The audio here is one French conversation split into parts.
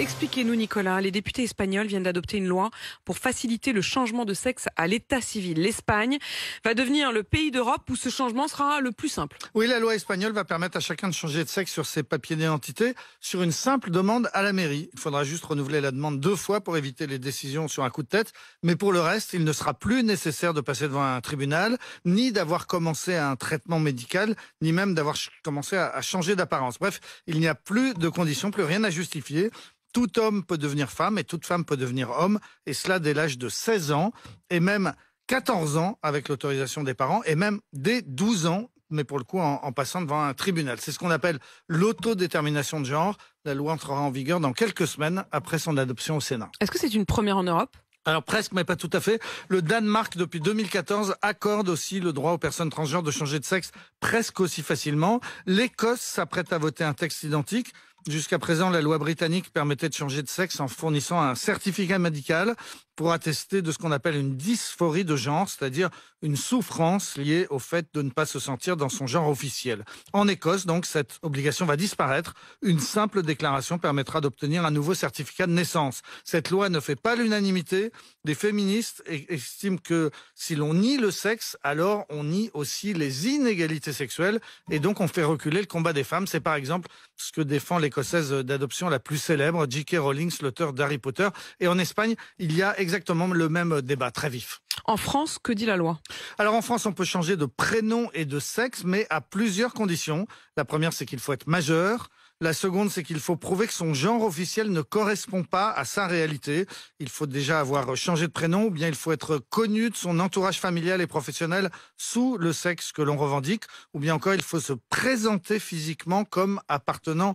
Expliquez-nous, Nicolas. Les députés espagnols viennent d'adopter une loi pour faciliter le changement de sexe à l'état civil. L'Espagne va devenir le pays d'Europe où ce changement sera le plus simple. Oui, la loi espagnole va permettre à chacun de changer de sexe sur ses papiers d'identité sur une simple demande à la mairie. Il faudra juste renouveler la demande 2 fois pour éviter les décisions sur un coup de tête. Mais pour le reste, il ne sera plus nécessaire de passer devant un tribunal, ni d'avoir commencé un traitement médical, ni même d'avoir commencé à changer d'apparence. Bref, il n'y a plus de conditions, plus rien à justifier. Tout homme peut devenir femme et toute femme peut devenir homme, et cela dès l'âge de 16 ans, et même 14 ans avec l'autorisation des parents, et même dès 12 ans, mais pour le coup en passant devant un tribunal. C'est ce qu'on appelle l'autodétermination de genre. La loi entrera en vigueur dans quelques semaines après son adoption au Sénat. Est-ce que c'est une première en Europe ? Alors presque, mais pas tout à fait. Le Danemark, depuis 2014, accorde aussi le droit aux personnes transgenres de changer de sexe presque aussi facilement. L'Écosse s'apprête à voter un texte identique. Jusqu'à présent, la loi britannique permettait de changer de sexe en fournissant un certificat médical pour attester de ce qu'on appelle une dysphorie de genre, c'est-à-dire une souffrance liée au fait de ne pas se sentir dans son genre officiel. En Écosse, donc, cette obligation va disparaître. Une simple déclaration permettra d'obtenir un nouveau certificat de naissance. Cette loi ne fait pas l'unanimité. Les féministes estiment que si l'on nie le sexe, alors on nie aussi les inégalités sexuelles et donc on fait reculer le combat des femmes. C'est par exemple ce que défend l'Écossaise d'adoption la plus célèbre, J.K. Rowling, l'auteur d'Harry Potter. Et en Espagne, il y a exactement le même débat très vif. En France, que dit la loi ? Alors en France, on peut changer de prénom et de sexe, mais à plusieurs conditions. La première, c'est qu'il faut être majeur. La seconde, c'est qu'il faut prouver que son genre officiel ne correspond pas à sa réalité. Il faut déjà avoir changé de prénom ou bien il faut être connu de son entourage familial et professionnel sous le sexe que l'on revendique. Ou bien encore, il faut se présenter physiquement comme appartenant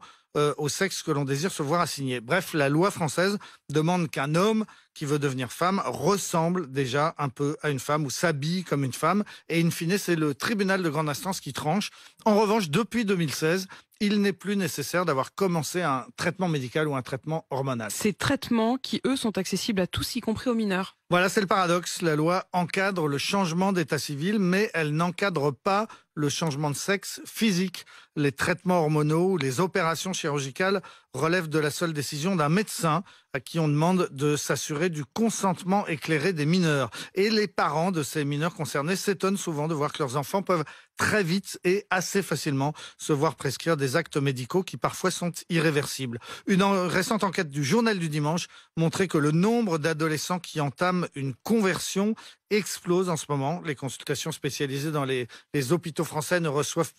au sexe que l'on désire se voir assigner. Bref, la loi française demande qu'un homme qui veut devenir femme ressemble déjà un peu à une femme ou s'habille comme une femme. Et in fine, c'est le tribunal de grande instance qui tranche. En revanche, depuis 2016, il n'est plus nécessaire d'avoir commencé un traitement médical ou un traitement hormonal. Ces traitements qui, eux, sont accessibles à tous, y compris aux mineurs. Voilà, c'est le paradoxe. La loi encadre le changement d'état civil, mais elle n'encadre pas le changement de sexe physique. Les traitements hormonaux ou les opérations chirurgicales relèvent de la seule décision d'un médecin à qui on demande de s'assurer du consentement éclairé des mineurs. Et les parents de ces mineurs concernés s'étonnent souvent de voir que leurs enfants peuvent très vite et assez facilement se voir prescrire des actes médicaux qui parfois sont irréversibles. Une récente enquête du Journal du Dimanche montrait que le nombre d'adolescents qui entament une conversion explose en ce moment. Les consultations spécialisées dans les hôpitaux français ne reçoivent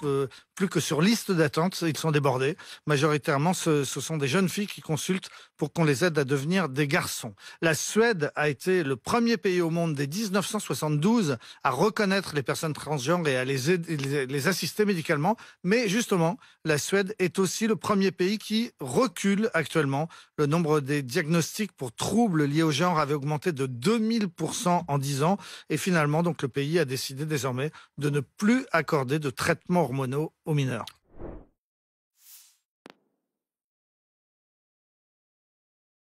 plus que sur liste d'attente. Ils sont débordés. Majoritairement, ce sont des jeunes filles qui consultent pour qu'on les aide à devenir des garçons. La Suède a été le premier pays au monde dès 1972 à reconnaître les personnes transgenres et à les assister médicalement. Mais justement, la Suède est aussi le premier pays qui recule actuellement. Le nombre des diagnostics pour troubles liés au genre avait augmenté de 2000% en 10 ans. Et finalement, donc, le pays a décidé désormais de ne plus accorder de traitements hormonaux aux mineurs.